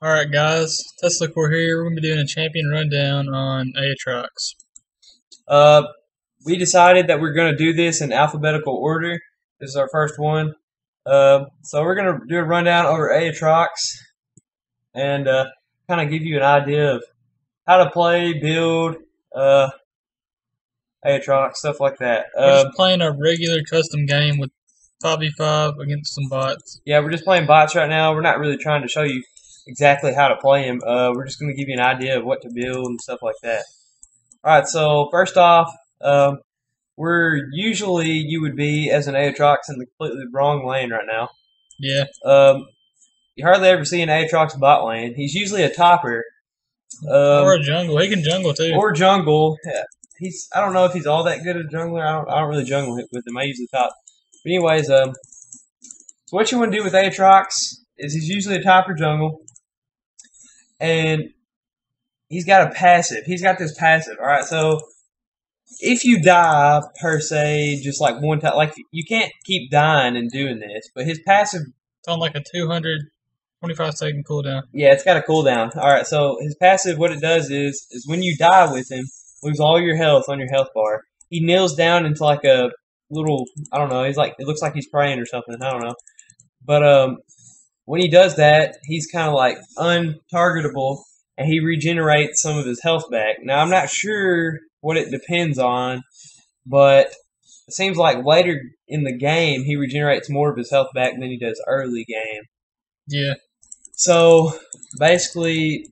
Alright guys, Tesla Core here. We're going to be doing a champion rundown on Aatrox. Uh, we decided that we're going to do this in alphabetical order. This is our first one. So we're going to do a rundown over Aatrox and kind of give you an idea of how to play, build Aatrox, stuff like that. We're just playing a regular custom game with 5v5 against some bots. Yeah, we're just playing bots right now. We're not really trying to show you exactly how to play him. We're just going to give you an idea of what to build and stuff like that. Alright, so first off, where usually you would be as an Aatrox in the completely wrong lane right now. Yeah. You hardly ever see an Aatrox bot lane. He's usually a topper. Or a jungle. He can jungle too. Or jungle. Yeah. I don't know if he's all that good at jungler. I don't really jungle with him. I usually top. But anyways, so what you want to do with Aatrox is he's usually a topper jungle. And he's got a passive. He's got this passive. Alright, so if you die, per se, just like one time, like you can't keep dying and doing this, but his passive. It's on like a 225-second cooldown. Yeah, it's got a cooldown. Alright, so his passive, what it does is when you die with him, lose all your health on your health bar. He kneels down into like a little, I don't know, he's like, it looks like he's praying or something, I don't know. But when he does that, he's kind of like untargetable, and he regenerates some of his health back. Now, I'm not sure what it depends on, but it seems like later in the game, he regenerates more of his health back than he does early game. Yeah. So, basically,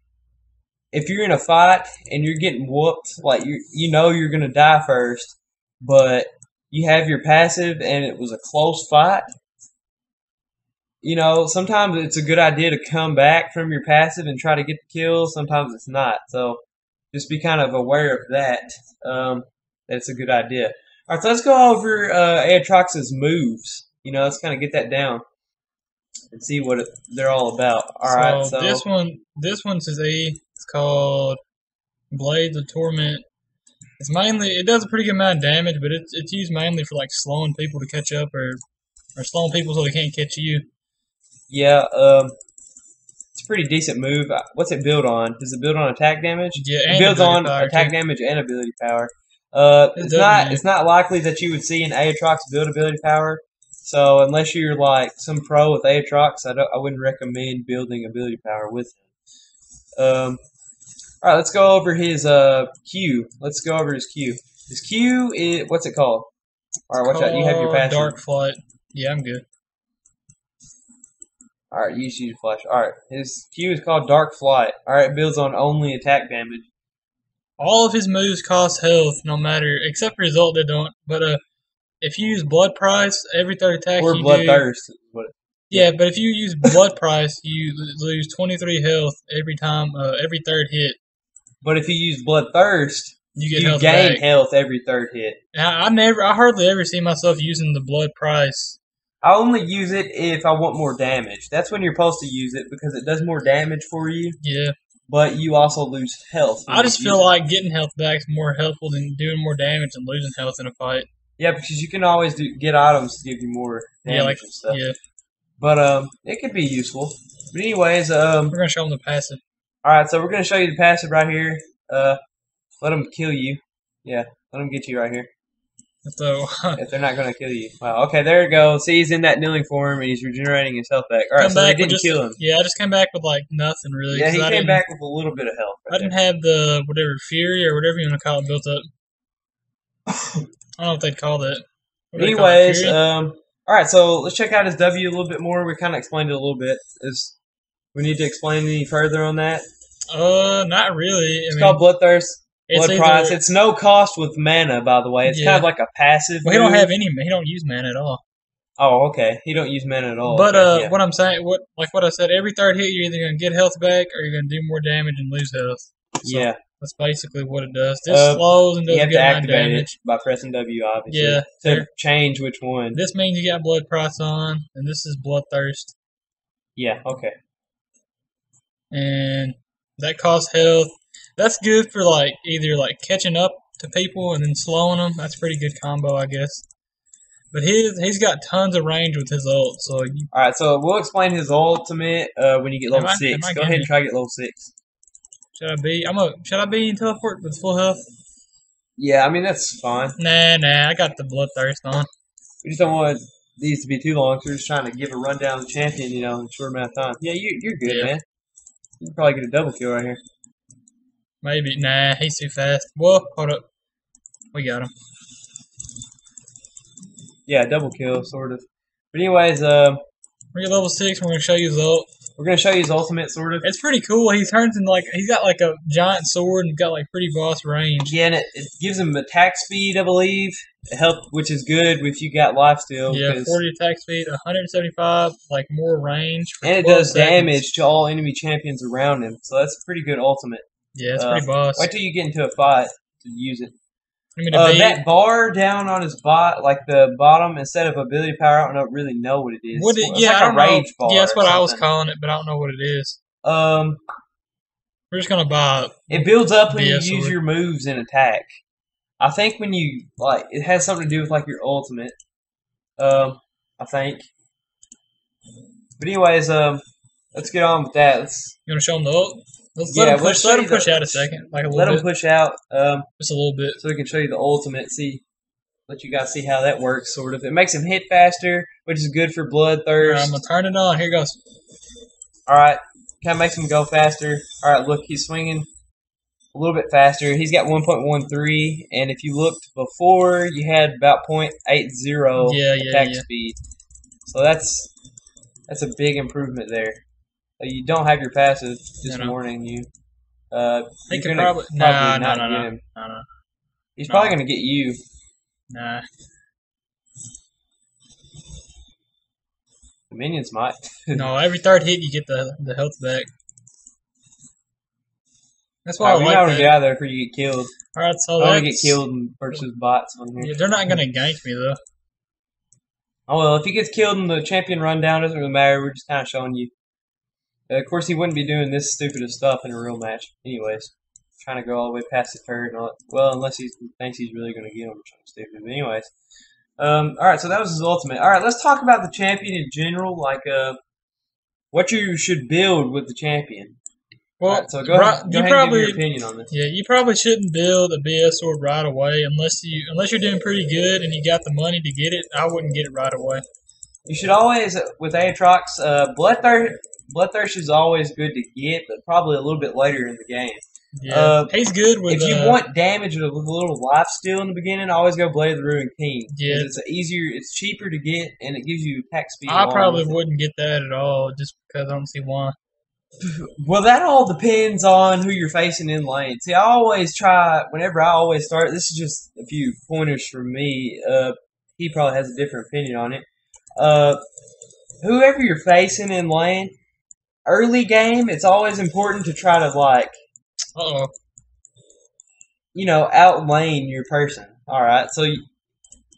if you're in a fight and you're getting whooped, like you know you're going to die first, but you have your passive and it was a close fight, you know, sometimes it's a good idea to come back from your passive and try to get the kill. Sometimes it's not. So just be kind of aware of that. That's a good idea. All right, so let's go over Aatrox's moves. You know, let's kind of get that down and see what they're all about. All right, so this one's his E. It's called Blades of Torment. It does a pretty good amount of damage, but it's used mainly for like slowing people to catch up or slowing people so they can't catch you. Yeah, it's a pretty decent move. What's it build on? Does it build on attack damage? Yeah, it builds on attack damage and ability power. It's not likely that you would see an Aatrox build ability power. So unless you're like some pro with Aatrox, I wouldn't recommend building ability power with him. All right, let's go over his Q. Let's go over his Q. His Q is, what's it called? All right, watch out. You have your passive. Dark Flight. Yeah, I'm good. Alright, you use flash. Alright, his Q is called Dark Flight. Alright, it builds on only attack damage. All of his moves cost health, no matter, except for his ult they don't. But if you use Blood Price, every third attack or you Bloodthirst. Yeah, but if you use Blood Price, you lose 23 health every time, every third hit. But if you use Bloodthirst, you gain health every third hit. I hardly ever see myself using the Blood Price. I only use it if I want more damage. That's when you're supposed to use it because it does more damage for you. Yeah. But you also lose health. I just feel like getting health back is more helpful than doing more damage and losing health in a fight. Yeah, because you can always get items to give you more damage and stuff. Yeah. But it could be useful. But anyways, we're gonna show them the passive. Alright, so we're gonna show you the passive right here. Let them kill you. Yeah, let them get you right here. So, if they're not going to kill you. Wow, okay, there it goes. See, he's in that kneeling form, and he's regenerating his health back. Alright, so they didn't kill him. Yeah, I just came back with, like, nothing, really. Yeah, he came back with a little bit of health. I didn't have the, whatever, Fury or whatever you want to call it built up. I don't know what they'd call that. Anyways, alright, so let's check out his W a little bit more. We kind of explained it a little bit. We need to explain any further on that? Not really. It's called Bloodthirst. Blood Price. It's no cost with mana, by the way. It's kind of like a passive. Well, he don't have any. He don't use mana at all. Oh, okay. He don't use mana at all. But what I'm saying, what I said, every third hit, you're either gonna get health back or you're gonna do more damage and lose health. So yeah, that's basically what it does. This slows and does you have a good to amount of activate damage it by pressing W, obviously. Yeah, to change which one. This means you got Blood Price on, and this is Bloodthirst. Yeah. Okay. And that costs health. That's good for either catching up to people and then slowing them. That's a pretty good combo, I guess. But he's got tons of range with his ult. So Alright, so we'll explain his ultimate when you get level 6. Go ahead and try to get level 6. Should I be? Should I be in teleport with full health? Yeah, I mean that's fine. Nah. I got the bloodthirst on. We just don't want these to be too long, so we're just trying to give a rundown of the champion, in a short amount of time. Yeah, you're good, man. You can probably get a double kill right here. Maybe. Nah, he's too fast. Whoa, hold up. We got him. Yeah, double kill, sort of. But anyways, we're at level 6. We're gonna show you his ult. We're gonna show you his ultimate, sort of. It's pretty cool. He turns into he's got like a giant sword and got like pretty boss range. Yeah, and it gives him attack speed, I believe. Which is good if you got lifesteal. Yeah, 40 attack speed, 175, like more range. And it does damage to all enemy champions around him. So that's a pretty good ultimate. Yeah, it's pretty boss. Wait till you get into a fight to use it. That bar down on his like the bottom, instead of ability power, I don't really know what it is. It's like a rage bar. Yeah, that's what I was calling it, but I don't know what it is. We're just gonna buy it. Builds up when you use your moves and attack. I think when you it has something to do with your ultimate. I think. But anyways, let's get on with that. You wanna show him the ult? Let him push out a second, like a little bit. Let him push out, just a little bit, so we can show you the ultimate. Let you guys see how that works. Sort of, it makes him hit faster, which is good for bloodthirst. Right, I'm gonna turn it on. Here goes. All right, kind of makes him go faster. All right, look, he's swinging a little bit faster. He's got 1.13, and if you looked before, you had about 0.80 attack speed. So that's a big improvement there. You don't have your passive, just warning you. He could probably not get him. No. He's probably gonna get you. Nah. The minions might. No, every third hit you get the health back. That's why I like that. You want to get out of there before you get killed. Alright, so I want to get killed versus bots on here. Yeah, they're not gonna gank me though. Oh well, if he gets killed in the champion rundown, doesn't really matter. We're just kind of showing you. Of course, he wouldn't be doing this stupid stuff in a real match. Anyways, trying to go all the way past the turret and all that. Well, unless he thinks he's really going to get him or something stupid. But anyways, alright, so that was his ultimate. Alright, let's talk about the champion in general, what you should build with the champion. Well, so go ahead and give me your opinion on this. Yeah, you probably shouldn't build a BS sword right away unless you're doing pretty good and you got the money to get it. I wouldn't get it right away. You should always, with Aatrox, Bloodthirst is always good to get, but probably a little bit later in the game. Yeah, he's good with. If you want damage with a little life steal in the beginning, always go Blade of the Ruined King. Yeah, it's cheaper to get, and it gives you attack speed. I probably wouldn't get that at all, just because I don't see why. Well, that all depends on who you're facing in lane. See, I always try, whenever I always start, this is just a few pointers from me. He probably has a different opinion on it. Whoever you're facing in lane, early game, it's always important to try to, out lane your person. Alright, so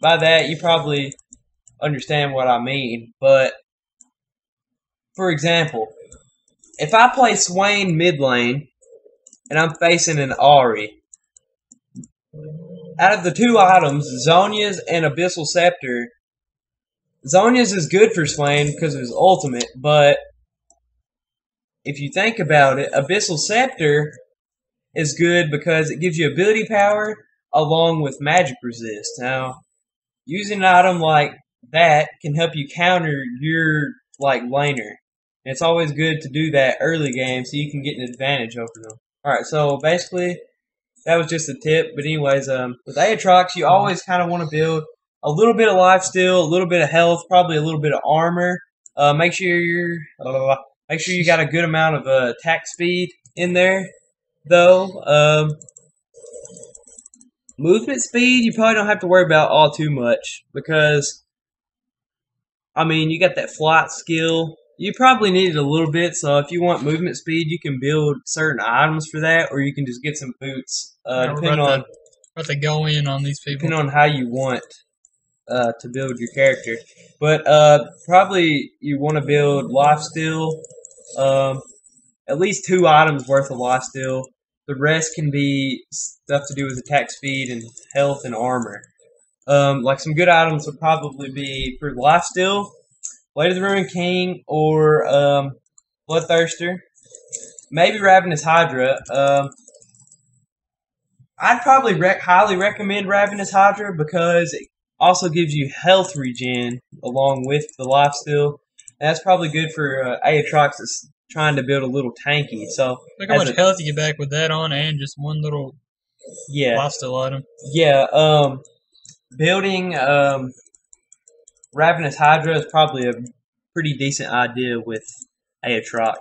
by that, you probably understand what I mean. But, for example, if I play Swain mid lane, and I'm facing an Ahri, out of the two items, Zhonya's and Abyssal Scepter, Zhonya's is good for Swain because of his ultimate, but if you think about it, Abyssal Scepter is good because it gives you ability power along with magic resist. Now, using an item like that can help you counter your laner. And it's always good to do that early game so you can get an advantage over them. Alright, so basically, that was just a tip. But anyways, with Aatrox, you always kind of want to build a little bit of lifesteal, a little bit of health, probably a little bit of armor. Make sure you got a good amount of attack speed in there, though. Movement speed, you probably don't have to worry about all too much because, you got that flight skill. You probably need it a little bit, so if you want movement speed, you can build certain items for that, or you can just get some boots, depending on what they go in on these people. Depending on how you want to build your character. But probably you want to build lifesteal, at least 2 items worth of lifesteal. The rest can be stuff to do with attack speed and health and armor. Like some good items would probably be for Lifesteal, Blade of the Ruined King, or Bloodthirster. Maybe Ravenous Hydra. I'd probably highly recommend Ravenous Hydra because it also gives you health regen along with the lifesteal. And that's probably good for Aatrox that's trying to build a little tanky. So Look how much health you get back with that on, and just one little yeah, lifesteal item. yeah. Building Ravenous Hydra is probably a pretty decent idea with Aatrox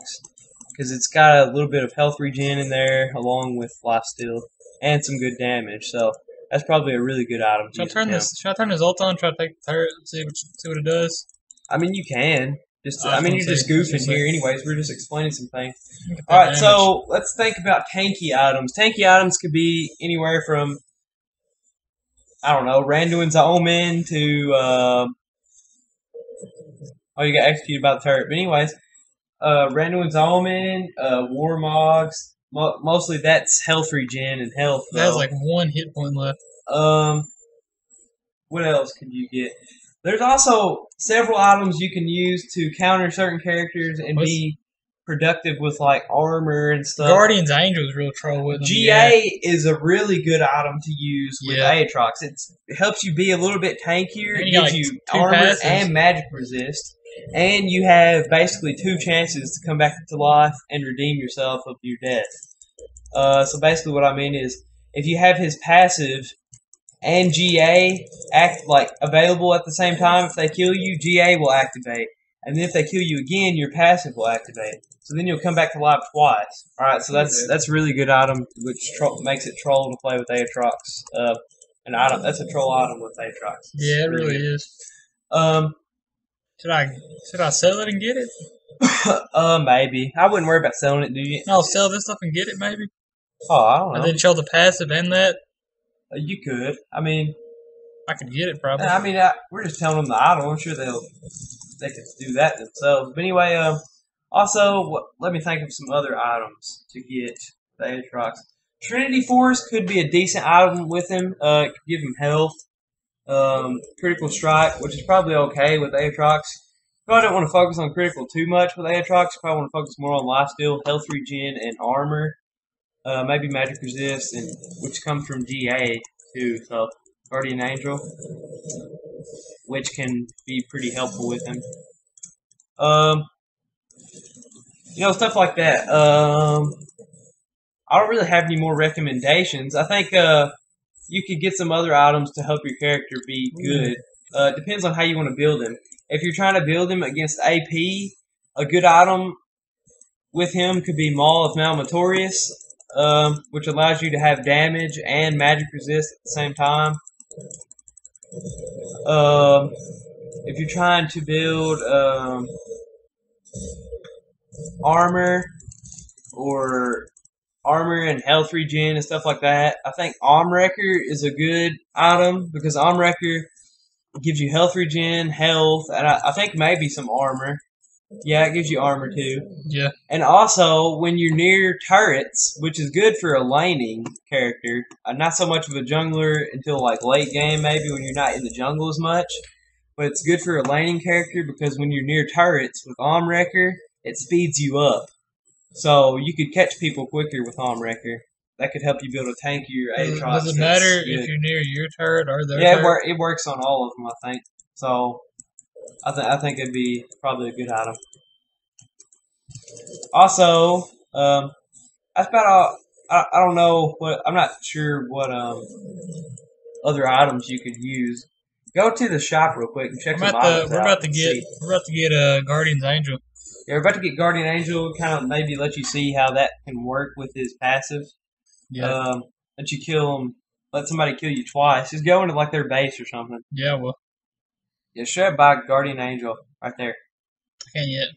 because it's got a little bit of health regen in there along with lifesteal and some good damage. So that's probably a really good item. Should I turn this ult on? Try to take the turret, see what it does. I mean, you can. You're just see. goofing here, anyways. We're just explaining some things. All right, so let's think about tanky items. Tanky items could be anywhere from, I don't know, Randuin's Omen to oh, you got executed by the turret. But anyways, Randuin's Omen, Warmogs. Mostly that's health regen and health. It has like one hit point left. What else could you get? There's also several items you can use to counter certain characters and be productive with like armor and stuff. Guardian's Angel is real troll with them. GA is a really good item to use with Aatrox. It helps you be a little bit tankier. It gives you armor and magic resist. And you have basically 2 chances to come back to life and redeem yourself of your death. So basically what I mean is if you have his passive and GA act like available at the same time, if they kill you, GA will activate. And then if they kill you again, your passive will activate. So then you'll come back to life twice. Alright, so that's a really good item, which makes it troll to play with Aatrox. That's a troll item with Aatrox. Yeah, it really is. Should I sell it and get it? Maybe. I wouldn't worry about selling it, do you? No, sell this stuff and get it, maybe. Oh, I don't know. And then show the passive and that. You could. I mean, I could get it probably. I mean, we're just telling them the item. I'm sure they could do that themselves. But anyway, also let me think of some other items to get the Aatrox. Trinity Force could be a decent item with him. It could give him health. Critical Strike, which is probably okay with Aatrox. Probably don't want to focus on critical too much with Aatrox. Probably want to focus more on lifesteal, health regen, and armor. Maybe magic resist, and which comes from GA too. So Guardian Angel, which can be pretty helpful with him. Stuff like that. I don't really have any more recommendations. I think you could get some other items to help your character be good. It depends on how you want to build him. If you're trying to build him against AP, a good item with him could be Maul of Malmatorius, which allows you to have damage and magic resist at the same time. If you're trying to build armor and health regen and stuff like that, I think Armwrecker is a good item because Armwrecker gives you health regen, health, and I think maybe some armor. Yeah, it gives you armor too. Yeah. And also, when you're near turrets, which is good for a laning character, not so much of a jungler until like late game maybe when you're not in the jungle as much, but it's good for a laning character because when you're near turrets with Armwrecker, it speeds you up. So you could catch people quicker with Armwrecker. That could help you build a tankier Aatrox. Does it matter if you're near your turret or their turret? Yeah, it works on all of them, I think. So I think it'd be probably a good item. Also, that's about all. I don't know what. I'm not sure what other items you could use. Go to the shop real quick and check some items out. We're about to get Guardian's Angel. Yeah, we're about to get Guardian Angel. Kind of maybe let you see how that can work with his passive. Yeah. Let you kill him. Let somebody kill you twice. Just go into like their base or something. Yeah, well. Yeah, straight by Guardian Angel right there. Can't yet.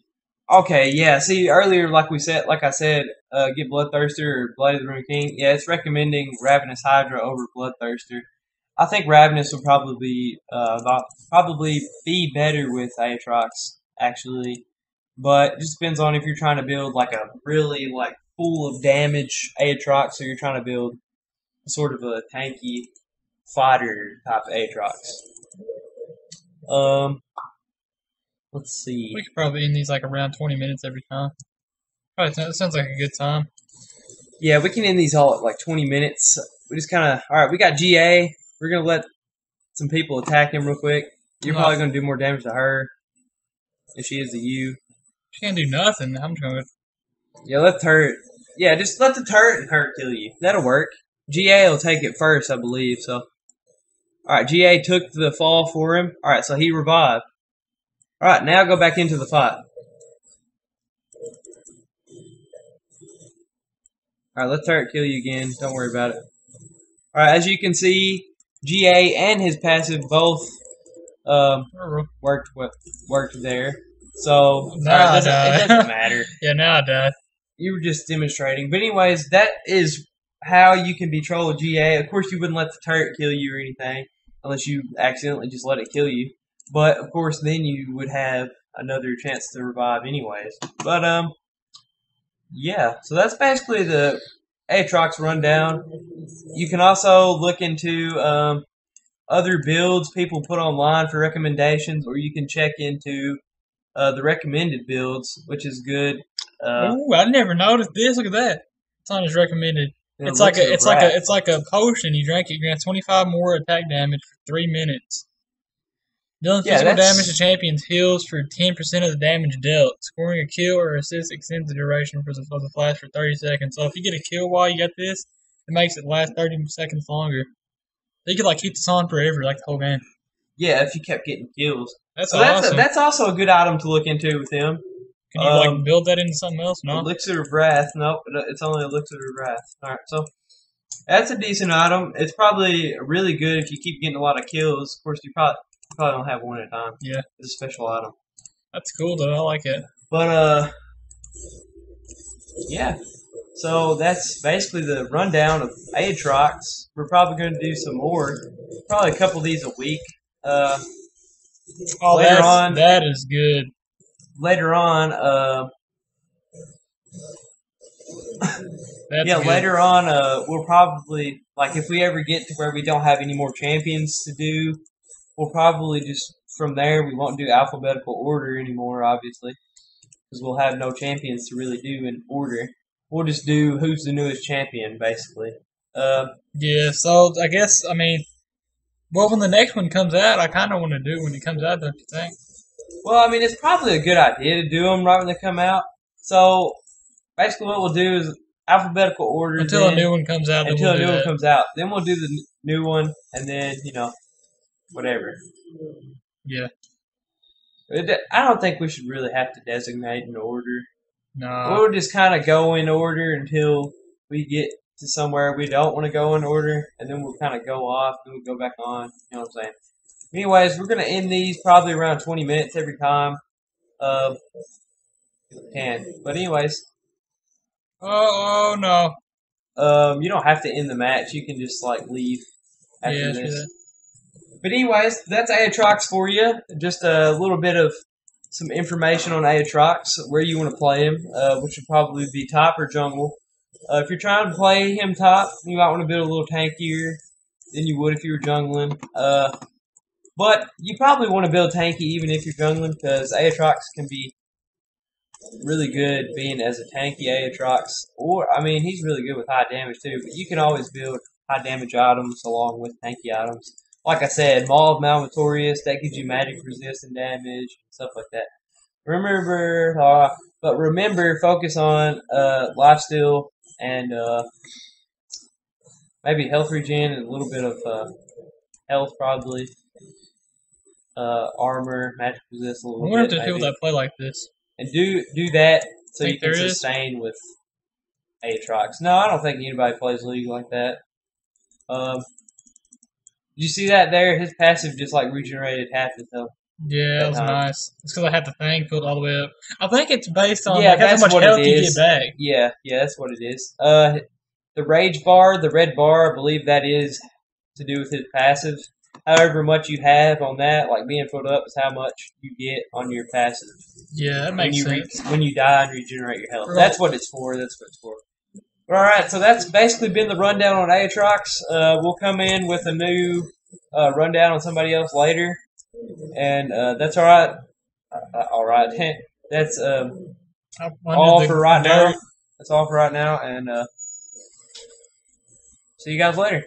Okay, yeah. See, earlier, like I said, get Bloodthirster or Blade of the Ruined King. Yeah, it's recommending Ravenous Hydra over Bloodthirster. I think Ravenous would probably be better with Aatrox, actually. But it just depends on if you're trying to build like a really like full of damage Aatrox, or you're trying to build sort of a tanky fighter type Aatrox. Let's see. We could probably end these like around 20 minutes every time. Probably that sounds like a good time. Yeah, we can end these all at like 20 minutes. We just kind of, alright, we got GA. We're going to let some people attack him real quick. You're probably going to do more damage to her if she is to you. She can't do nothing. I'm just going to... Yeah, let the turret. Yeah, just let the turret and her kill you. That'll work. GA will take it first, I believe. So, alright, GA took the fall for him. Alright, so he revived. Alright, now go back into the fight. Alright, let the turret kill you again. Don't worry about it. Alright, as you can see, GA and his passive both worked there. So, now it doesn't matter. Yeah, now I died. You were just demonstrating. But anyways, that is how you can control a GA. Of course, you wouldn't let the turret kill you or anything unless you accidentally just let it kill you. But, of course, then you would have another chance to revive anyways. But, yeah. So that's basically the Aatrox rundown. You can also look into other builds people put online for recommendations, or you can check into the recommended builds, which is good. Ooh, I never noticed this. Look at that. It's on his recommended. It's like a potion. You drink it, you get 25 more attack damage for 3 minutes. Dealing physical damage to champions heals for 10% of the damage dealt. Scoring a kill or assist extends the duration for the flash for 30 seconds. So if you get a kill while you got this, it makes it last 30 seconds longer. You could like keep this on forever, like the whole game. Yeah, if you kept getting kills. That's awesome. That's also a good item to look into with him. Can you like build that into something else? No. Elixir of Wrath. Nope, it's only Elixir of Wrath. Alright, so that's a decent item. It's probably really good if you keep getting a lot of kills. Of course, you probably don't have one at a time. Yeah. It's a special item. That's cool though, I like it. But yeah. So that's basically the rundown of Aatrox. We're probably going to do some more. Probably a couple of these a week. Later on, that is good. Later on, later on, we'll probably, like, if we ever get to where we don't have any more champions to do, we'll probably just, from there, we won't do alphabetical order anymore, obviously, because we'll have no champions to really do in order. We'll just do who's the newest champion, basically. Yeah, so I guess, I mean, well, when the next one comes out, I kind of want to do when it comes out, don't you think? Well, I mean, it's probably a good idea to do them right when they come out. So, basically what we'll do is alphabetical order. Until a new one comes out. Until a new one comes out. Then we'll do the new one, and then, whatever. Yeah. I don't think we should really have to designate an order. No. We'll just kind of go in order until we get to somewhere we don't want to go in order, and then we'll kind of go off, and we'll go back on. You know what I'm saying? Anyways, we're going to end these probably around 20 minutes every time. But anyways. Oh, no. You don't have to end the match. You can just, like, leave after this. Sure. But anyways, that's Aatrox for you. Just a little bit of some information on Aatrox, where you want to play him, which would probably be top or jungle. If you're trying to play him top, you might want to build a little tankier than you would if you were jungling. But you probably want to build tanky even if you're jungling, because Aatrox can be really good being as a tanky Aatrox. Or, I mean, he's really good with high damage too, but you can always build high damage items along with tanky items. Like I said, Maul of Malvatorious, that gives you magic resist and damage, stuff like that. Remember, focus on lifesteal and maybe health regen and a little bit of health probably. Armor, magic resist a little bit. I wonder if there's people that play like this. And do that so you can sustain with Aatrox. No, I don't think anybody plays League like that. Did you see that there? His passive just like regenerated half his health. Yeah, that was nice. It's because I had the thing filled all the way up. I think it's based on how much health you get back. Yeah, that's what it is. The rage bar, the red bar, I believe that is to do with his passive. However much you have on that, like being filled up, is how much you get on your passive. Yeah, that makes sense. When you die and regenerate your health. That's what it's for. All All right, so that's basically been the rundown on Aatrox. We'll come in with a new rundown on somebody else later, and that's all right. All right, that's I all wanted for the right now. dirt. That's all for right now, and see you guys later.